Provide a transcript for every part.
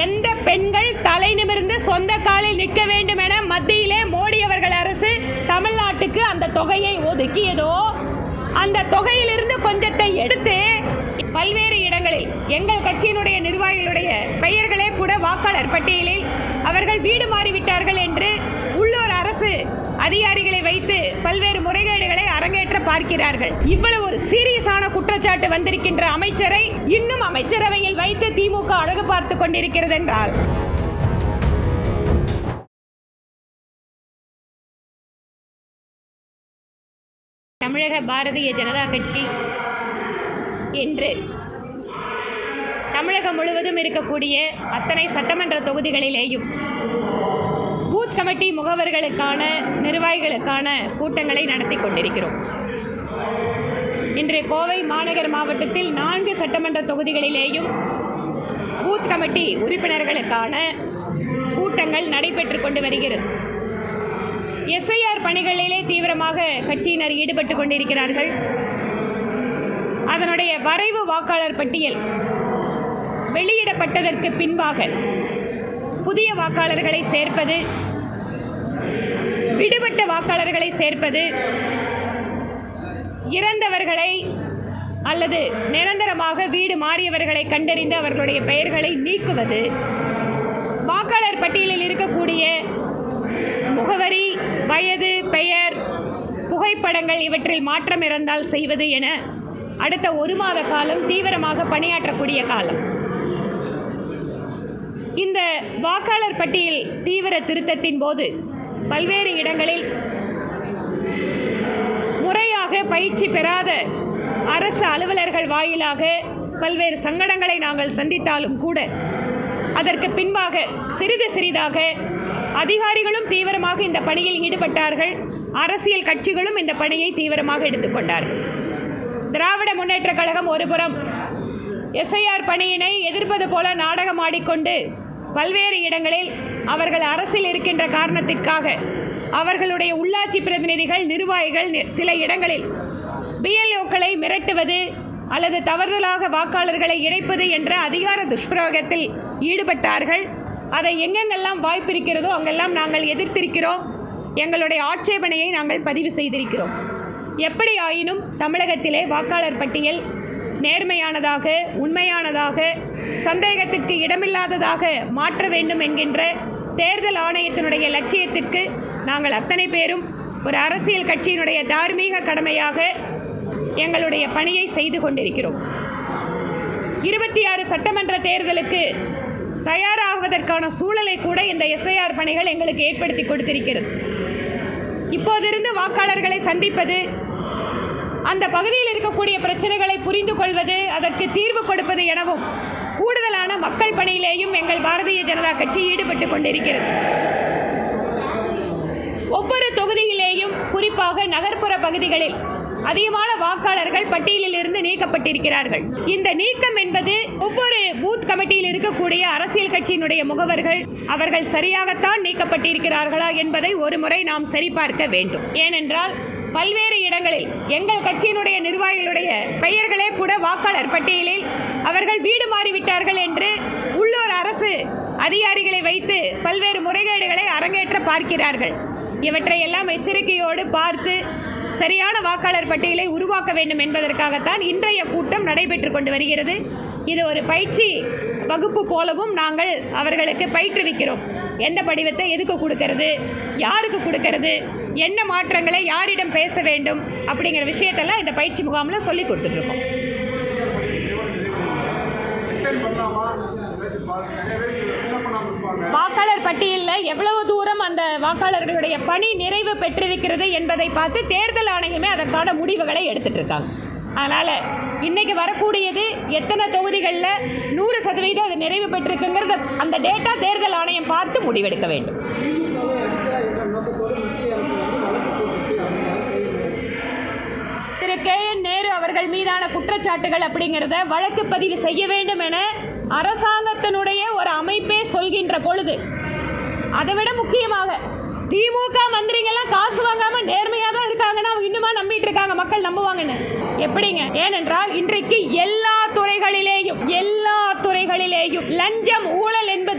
எந்த பெண்கள் தலை நிமிர்ந்து சொந்த காலில் நிற்க வேண்டும் என மத்தியிலே மோடி அவர்கள் அரசு தமிழ்நாட்டுக்கு அந்த தொகையை ஒதுக்கியதோ அந்த தொகையிலிருந்து கொஞ்சத்தை எடுத்து பல்வேறு இடங்களில் எங்கள் கட்சியினுடைய நிர்வாகிகளுடைய பெயர்களே கூட வாக்காளர் பட்டியலில் அவர்கள் வீடு மாறிவிட்டார்கள் என்று உள்ளூர் அரசு அதிகாரிகளை வைத்து பல்வேறு முறைகேடுகளை அரங்கேற்ற பார்க்கிறார்கள். இவ்வளவு ஒரு சீரியஸான குற்றச்சாட்டு வந்திருக்கின்ற அமைச்சரை இன்னும் அமைச்சரவையில் வைத்து திமுக அழகு பார்த்து கொண்டிருக்கிறது என்றால் தமிழக பாரதிய ஜனதா கட்சி என்று தமிழகம் முழுவதும் இருக்கக்கூடிய அத்தனை சட்டமன்ற தொகுதிகளிலேயும் பூத் கமிட்டி முகவர்களுக்கான நிர்வாகிகளுக்கான கூட்டங்களை நடத்தி கொண்டிருக்கிறோம். இன்று கோவை மாநகர் மாவட்டத்தில் 4 சட்டமன்ற தொகுதிகளிலேயும் பூத் கமிட்டி உறுப்பினர்களுக்கான கூட்டங்கள் நடைபெற்று கொண்டு வருகிறது. எஸ்ஐஆர் பணிகளிலே தீவிரமாக கட்சியினர் ஈடுபட்டு கொண்டிருக்கிறார்கள். அதனுடைய வரைவு வாக்காளர் பட்டியல் வெளியிடப்பட்டதற்கு பின்பாக புதிய வாக்காளர்களை சேர்ப்பது, விடுபட்ட வாக்காளர்களை சேர்ப்பது, இறந்தவர்களை அல்லது நிரந்தரமாக வீடு மாறியவர்களை கண்டறிந்து அவர்களுடைய பெயர்களை நீக்குவது, வாக்காளர் பட்டியலில் இருக்கக்கூடிய முகவரி, வயது, பெயர், புகைப்படங்கள் இவற்றில் மாற்றம் இருந்தால் செய்வது என அடுத்த 1 மாத காலம் தீவிரமாக பணியாற்றக்கூடிய காலம். இந்த வாக்காளர் பட்டியல் தீவிர திருத்தத்தின் போது பல்வேறு இடங்களில் முறையாக பயிற்சி பெறாத அரசு அலுவலர்கள் வாயிலாக பல்வேறு சங்கடங்களை நாங்கள் சந்தித்தாலும் கூட அதற்கு பின்பாக சிறிது சிறிதாக அதிகாரிகளும் தீவிரமாக இந்த பணியில் ஈடுபட்டார்கள். அரசியல் கட்சிகளும் இந்த பணியை தீவிரமாக எடுத்துக்கொண்டார்கள். திராவிட முன்னேற்றக் கழகம் ஒருபுறம் எஸ்ஐஆர் பணியினை எதிர்ப்பது போல நாடகம் ஆடிக்கொண்டு பல்வேறு இடங்களில் அவர்கள் அரசில் இருக்கின்ற காரணத்திற்காக அவர்களுடைய உள்ளாட்சி பிரதிநிதிகள், நிர்வாகிகள் சில இடங்களில் பிஎல்ஓக்களை மிரட்டுவது அல்லது தவறுதலாக வாக்காளர்களை இணைப்பது என்ற அதிகார துஷ்பிரயோகத்தில் ஈடுபட்டார்கள். அதை எங்கெங்கெல்லாம் வாய்ப்பு இருக்கிறதோ அங்கெல்லாம் நாங்கள் எதிர்த்திருக்கிறோம். எங்களுடைய ஆட்சேபனையை நாங்கள் பதிவு செய்திருக்கிறோம். எப்படி ஆயினும் தமிழகத்திலே வாக்காளர் பட்டியல் நேர்மையானதாக, உண்மையானதாக, சந்தேகத்திற்கு இடமில்லாததாக மாற்ற வேண்டும் என்கின்ற தேர்தல் ஆணையத்தினுடைய லட்சியத்திற்கு நாங்கள் அத்தனை பேரும் ஒரு அரசியல் கட்சியினுடைய தார்மீக கடமையாக எங்களுடைய பணியை செய்து கொண்டிருக்கிறோம். 26 சட்டமன்ற தேர்தலுக்கு தயாராகுவதற்கான சூழலை கூட இந்த எஸ்ஐஆர் பணிகள் எங்களுக்கு ஏற்படுத்தி கொடுத்திருக்கிறது. இப்போதிருந்து வாக்காளர்களை சந்திப்பது, அந்த பகுதியில் இருக்கக்கூடிய பிரச்சனைகளை புரிந்து கொள்வது, அதற்கு தீர்வு கொடுப்பது எனவும் கூடுதலான மக்கள் பணியிலேயும் எங்கள் பாரதிய ஜனதா கட்சி ஈடுபட்டு கொண்டிருக்கிறது. ஒவ்வொரு தொகுதியிலேயும் குறிப்பாக நகர்ப்புற பகுதிகளில் அதிகமான வாக்காளர்கள் பட்டியலில் இருந்து நீக்கப்பட்டிருக்கிறார்கள். இந்த நீக்கம் என்பது ஒவ்வொரு பூத் கமிட்டியில் இருக்கக்கூடிய அரசியல் கட்சியினுடைய முகவர்கள் அவர்கள் சரியாகத்தான் நீக்கப்பட்டிருக்கிறார்களா என்பதை ஒரு முறை நாம் சரிபார்க்க வேண்டும். ஏனென்றால் பல்வேறு இடங்களில் எங்கள் கட்சியினுடைய நிர்வாகிகளுடைய பெயர்களே கூட வாக்காளர் பட்டியலில் அவர்கள் வீடு மாறிவிட்டார்கள் என்று உள்ளூர் அரசு அதிகாரிகளை வைத்து பல்வேறு முறைகேடுகளை அரங்கேற்ற பார்க்கிறார்கள். இவற்றையெல்லாம் எச்சரிக்கையோடு பார்த்து சரியான வாக்காளர் பட்டியலை உருவாக்க வேண்டும் என்பதற்காகத்தான் இன்றைய கூட்டம் நடைபெற்று கொண்டு வருகிறது. இது ஒரு பயிற்சி வகுப்பு போலவும் நாங்கள் அவர்களுக்கு பயிற்றுவிக்கிறோம். எந்த படிவத்தை எதுக்கு கொடுக்கறது, யாருக்கு கொடுக்கறது, என்ன மாற்றங்களை யாரிடம் பேச வேண்டும் அப்படிங்கிற விஷயத்தெல்லாம் இந்த பயிற்சி முகாமில் சொல்லி கொடுத்துட்ருக்கோம். வாக்காளர் பட்டியலில் எவ்வளவு தூரம் அந்த வாக்காளர்களுடைய பணி நிறைவு பெற்றிருக்கிறது என்பதை பார்த்து தேர்தல் ஆணையமே அதற்கான முடிவுகளை எடுத்துட்டு இருக்காங்க. அதனால் இன்னைக்கு வரக்கூடியது எத்தனை தொகுதிகளில் 100% அது நிறைவு பெற்றிருக்குங்கிறது அந்த டேட்டா தேர்தல் ஆணையம் பார்த்து முடிவெடுக்க வேண்டும். திரு KN நேரு அவர்கள் மீதான குற்றச்சாட்டுகள் அப்படிங்கிறத வழக்கு பதிவு செய்ய வேண்டும் என அரசாங்கத்தினுடைய ஒரு அமைப்பே சொல்கின்ற பொழுது, அதை விட முக்கியமாக திமுக மந்திரிங்கெல்லாம் காசு வாங்காம நேர்மையாக தான் இருக்காங்கன்னா இன்னுமா நம்பிட்டு இருக்காங்க, மக்கள் நம்புவாங்கன்னு எப்படிங்க? ஏனென்றால் இன்றைக்கு எல்லா துறைகளிலேயும் லஞ்சம், ஊழல் என்பது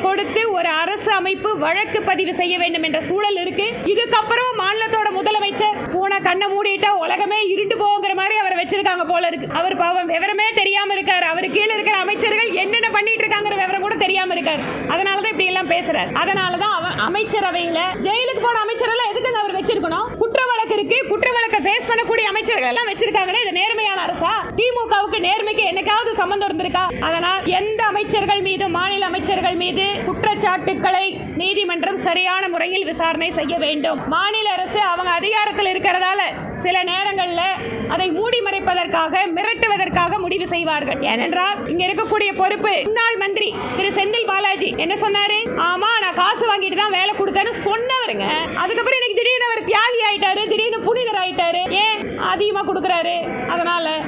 கொடுத்து ஒரு அரசு அமைப்பு வழக்கு பதிவு செய்ய வேண்டும் என்ற சூழல் இருக்கு. இதுக்கப்புறம் மாநிலத்தோட முதலமைச்சர் போன கண்ணை மூடிட்டா உலகமே இருண்டு போகிற மாதிரி அவர் வச்சிருக்காங்க போல இருக்கு. அவர் பாவம் விவரமே தெரியாம இருக்காரு. அவர் கீழே இருக்கிற அமைச்சர்கள் என்னென்ன பண்ணிட்டு இருக்காங்கிற விவரம் கூட தெரியாம இருக்காரு. அதனாலதான் இப்படி எல்லாம் பேசுறாரு. அதனாலதான் அமைச்சரவையில ஜெயிலுக்கு போன அமைச்சர்கள் எதுக்கு அவர் வச்சிருக்கணும்? குற்ற வழக்கு இருக்கு, குற்ற வழக்கை ஃபேஸ் பண்ணக்கூடிய அமைச்சர்கள் எல்லாம் வச்சிருக்காங்கன்னா இது நேர்மையான அரசா? திமுகவுக்கு நேர்மைக்கு என்னைக்காவது சம்பந்தம் இருந்திருக்கா? அதனால் எந்த அமைச்சர்கள் மீது, மாநில அமைச்சர்கள் மீது குற்றச்சாட்டுக்களை நீதிமன்றம் சரியான முறையில் விசாரணை செய்ய வேண்டும். மாநில அரசு அவங்க அதிகாரத்தில் இருக்கிறதால சில நேரங்களில் அதை மூடி மறைப்பதற்காக, மிரட்டுவதற்காக முடிவு செய்வார்கள். ஏனென்றால் இங்க இருக்கக்கூடிய பொறுப்பு முன்னாள் மந்திரி திரு செந்தில் பாலாஜி என்ன சொன்னாரு? ஆமா, நான் காசு வாங்கிட்டு தான் வேலை கொடுத்தேன்னு சொன்னவருங்க. அதுக்கப்புறம் இன்னைக்கு திடீர்னு அவர் தியாகி ஆயிட்டாரு, திடீர்னு புனிதர் ஆயிட்டாரு. ஏன்? அதிகமா கொடுக்கறாரு.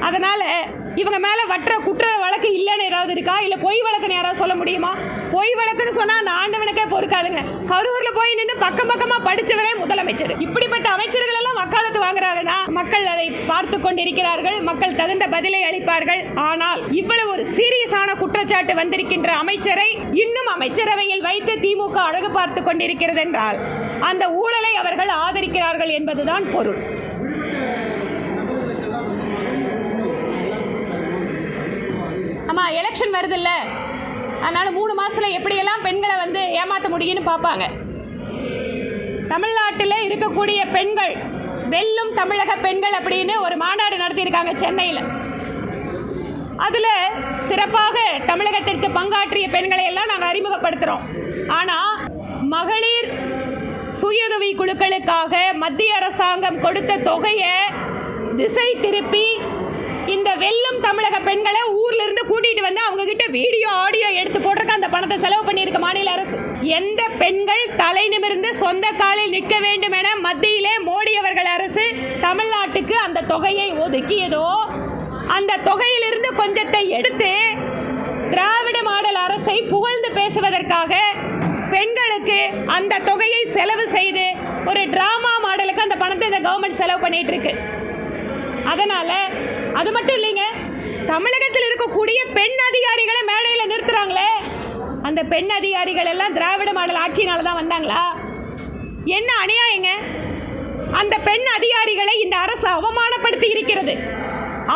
அதனால இவங்க மேல குற்ற வழக்கு இல்லைன்னு ஏதாவது இருக்கா? இல்ல பொய் வழக்குன்னு யாராவது சொல்ல முடியுமா? பொய் வழக்குன்னு சொன்னா அந்த ஆண்டவனுக்கே பொறுக்காதுங்க. கரூர்ல போய் நின்று பக்கம் பக்கமா படிச்சவரே முதலமைச்சர். இப்படிப்பட்ட அமைச்சர்கள் எல்லாம் வக்காலத்து வாங்குறாங்கன்னா மக்கள் அதை பார்த்து கொண்டிருக்கிறார்கள். மக்கள் தகுந்த பதிலை அளிப்பார்கள். ஆனால் இவ்வளவு ஒரு சீரியஸான குற்றச்சாட்டு வந்திருக்கின்ற அமைச்சரை இன்னும் அமைச்சரவையில் வைத்து திமுக அழகு பார்த்து கொண்டிருக்கிறது என்றால் அந்த ஊழலை அவர்கள் ஆதரிக்கிறார்கள் என்பதுதான் பொருள். ஆமா, எலெக்ஷன் வருது இல்ல, அதனால 3 மாசத்துல எப்படியெல்லாம் பெண்களை ஏமாற்ற முடியும்னு பார்ப்பாங்க. தமிழ்நாட்டில் இருக்கக்கூடிய பெண்கள், வெல்லும் தமிழக பெண்கள் அப்படின்னு ஒரு மாநாடு நடத்தியிருக்காங்க சென்னையில். அதில் சிறப்பாக தமிழகத்திற்கு பங்காற்றிய பெண்களை எல்லாம் நாங்கள் அறிமுகப்படுத்துகிறோம். ஆனால் மகளிர் சுயஉதவி குழுக்களுக்காக மத்திய அரசாங்கம் கொடுத்த தொகையை திசை திருப்பி இந்த வெல்லும் தமிழக பெண்களை ஊர்ல இருந்து கூட்டிட்டு வந்து அவங்க கிட்ட வீடியோ, ஆடியோ எடுத்து போடுறதுக்கு அந்த பணத்தை செலவு பண்ணியிருக்க மாநில அரசு. எந்த பெண்கள் தலை நிமிர்ந்து சொந்த காலில் நிற்க வேண்டும் என மத்தியிலே மோடி அவர்கள் அரசு தமிழ்நாட்டுக்கு அந்த தொகையை ஒதுக்கியதோ அந்த தொகையிலிருந்து கொஞ்சத்தை எடுத்து திராவிட மாடல் அரசை புகழ்ந்து பேசுவதற்காக பெண்களுக்கு அந்த தொகையை செலவு செய்து ஒரு டிராமா மாடலுக்கு அந்த பணத்தை இந்த கவர்மெண்ட் செலவு பண்ணிட்டு இருக்கு. அதனால அது மட்டும் இல்லைங்க, தமிழகத்தில் இருக்கக்கூடிய பெண் அதிகாரிகளை மேடையில் நிறுத்துறாங்களே, அந்த பெண் அதிகாரிகள் எல்லாம் திராவிட மாடல் ஆட்சியினால தான் வந்தாங்களா? என்ன அநியாயங்க! அந்த பெண் அதிகாரிகளை இந்த அரசு அவமானப்படுத்தி இருக்கிறது.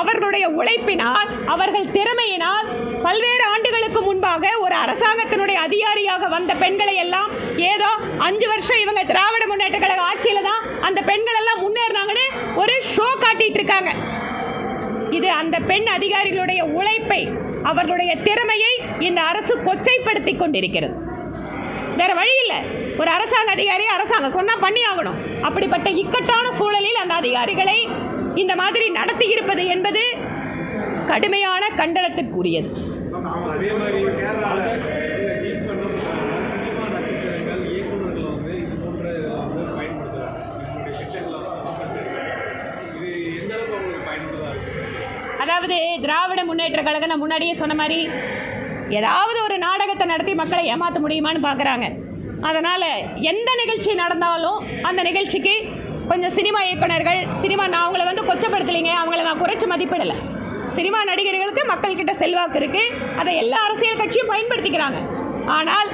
அவர்களுடைய உழைப்பினால், அவர்கள் திறமையினால் பல்வேறு ஆண்டுகளுக்கு முன்பாக ஒரு அரசாங்கத்தினுடைய அதிகாரியாக வந்த பெண்களை எல்லாம் ஏதோ 5 வருஷம் இவங்க திராவிட முன்னேற்ற கழக ஆட்சியில தான் அந்த பெண்கள் எல்லாம் முன்னேறினாங்கன்னு ஒரு ஷோ காட்டிட்டு இருக்காங்க. இது அந்த பெண் அதிகாரிகளுடைய உழைப்பை, அவர்களுடைய திறமையை இந்த அரசு கொச்சைப்படுத்தி கொண்டிருக்கிறது. வேற வழி இல்லை. ஒரு அரசாங்க அதிகாரி அரசாங்கம் சொன்னா பண்ணி ஆகணும். அப்படிப்பட்ட இக்கட்டான சூழலில் அந்த அதிகாரிகளை இந்த மாதிரி நடத்தி இருப்பது என்பது கடுமையான கண்டனத்திற்குரியது. அதாவது திராவிட முன்னேற்ற கழகம் நான் முன்னாடியே சொன்ன மாதிரி ஏதாவது ஒரு நாடகத்தை நடத்தி மக்களை ஏமாற்ற முடியுமான்னு பார்க்குறாங்க. அதனால் எந்த நிகழ்ச்சி நடந்தாலும் அந்த நிகழ்ச்சிக்கு கொஞ்சம் சினிமா இயக்குனர்கள், நான் அவங்கள கொச்சப்படுத்தலைங்க, அவங்கள நான் குறைச்சி மதிப்பிடலை. சினிமா நடிகர்களுக்கு மக்கள்கிட்ட செல்வாக்கு இருக்குது, அதை எல்லா அரசியல் கட்சியும் பயன்படுத்திக்கிறாங்க. ஆனால்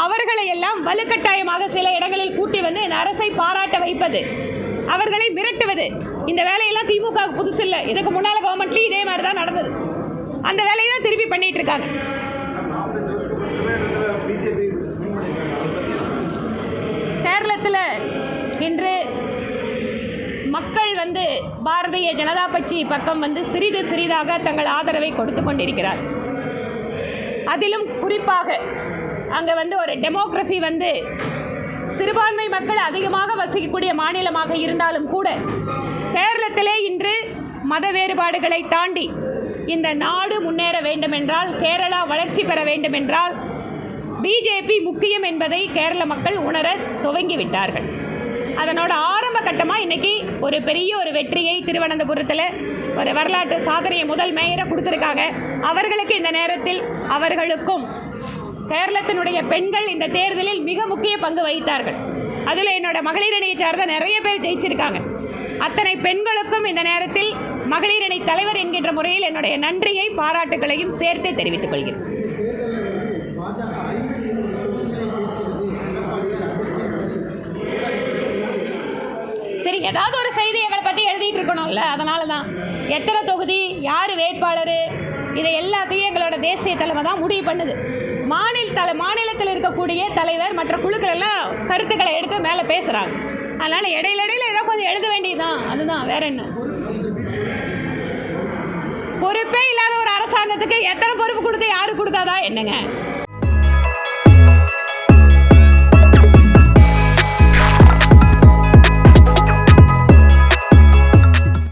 அவர்களை எல்லாம் வலுக்கட்டாயமாக சில இடங்களில் கூட்டி வந்து இந்த அரசை பாராட்ட வைப்பது, அவர்களை மிரட்டுவது, இந்த வேலையெல்லாம் திமுக புதுசு இல்லை. இதுக்கு முன்னால் கவர்மெண்ட்லேயும் இதே மாதிரி தான் நடந்தது. அந்த வேலையை தான் திருப்பி பண்ணிட்டு இருக்காங்க. கேரளத்தில் இன்று மக்கள் பாரதிய ஜனதா கட்சி பக்கம் சிறிது சிறிதாக தங்கள் ஆதரவை கொடுத்து கொண்டிருக்கிறார். அதிலும் குறிப்பாக அங்கே ஒரு டெமோக்ரஸி சிறுபான்மை மக்கள் அதிகமாக வசிக்கக்கூடிய மாநிலமாக இருந்தாலும் கூட கேரளத்திலே இன்று மத வேறுபாடுகளை தாண்டி இந்த நாடு முன்னேற வேண்டுமென்றால், கேரளா வளர்ச்சி பெற வேண்டுமென்றால் பிஜேபி முக்கியம் என்பதை கேரள மக்கள் உணர துவங்கிவிட்டார்கள். அதனோட ஆரம்ப கட்டமாக இன்றைக்கி ஒரு பெரிய ஒரு வெற்றியை திருவனந்தபுரத்தில் ஒரு வரலாற்று சாதனையை முதல் மேயரை கொடுத்துருக்காங்க. அவர்களுக்கு இந்த நேரத்தில் அவர்களுக்கும் கேரளத்தினுடைய பெண்கள் இந்த தேர்தலில் மிக முக்கிய பங்கு வகித்தார்கள். அதில் என்னோட மகளிர் அணியை சார்ந்த நிறைய பேர் ஜெயிச்சிருக்காங்க. அத்தனை பெண்களுக்கும் இந்த நேரத்தில் மகளிர் அணி தலைவர் என்கின்ற முறையில் என்னுடைய நன்றியை, பாராட்டுகளையும் சேர்த்து தெரிவித்துக் கொள்கிறேன். ஏதாவது ஒரு செய்தி எங்களை பற்றி எழுதிட்டு இருக்கணும்ல. அதனால தான் எத்தனை தொகுதி, யார் வேட்பாளர், இதை எல்லாத்தையும் எங்களோட தேசிய தலைமை தான் முடிவு பண்ணுது. மாநிலத்தில் இருக்கக்கூடிய தலைவர் மற்ற குழுக்கள் எல்லாம் கருத்துக்களை எடுத்து மேலே பேசுகிறாங்க. அதனால் இடையில ஏதோ கொஞ்சம் எழுத வேண்டியதுதான். அதுதான், வேற என்ன. பொறுப்பே இல்லாத ஒரு அரசாங்கத்துக்கு எத்தனை பொறுப்பு கொடுத்து யாருக்கு கொடுத்தாதான் என்னங்க?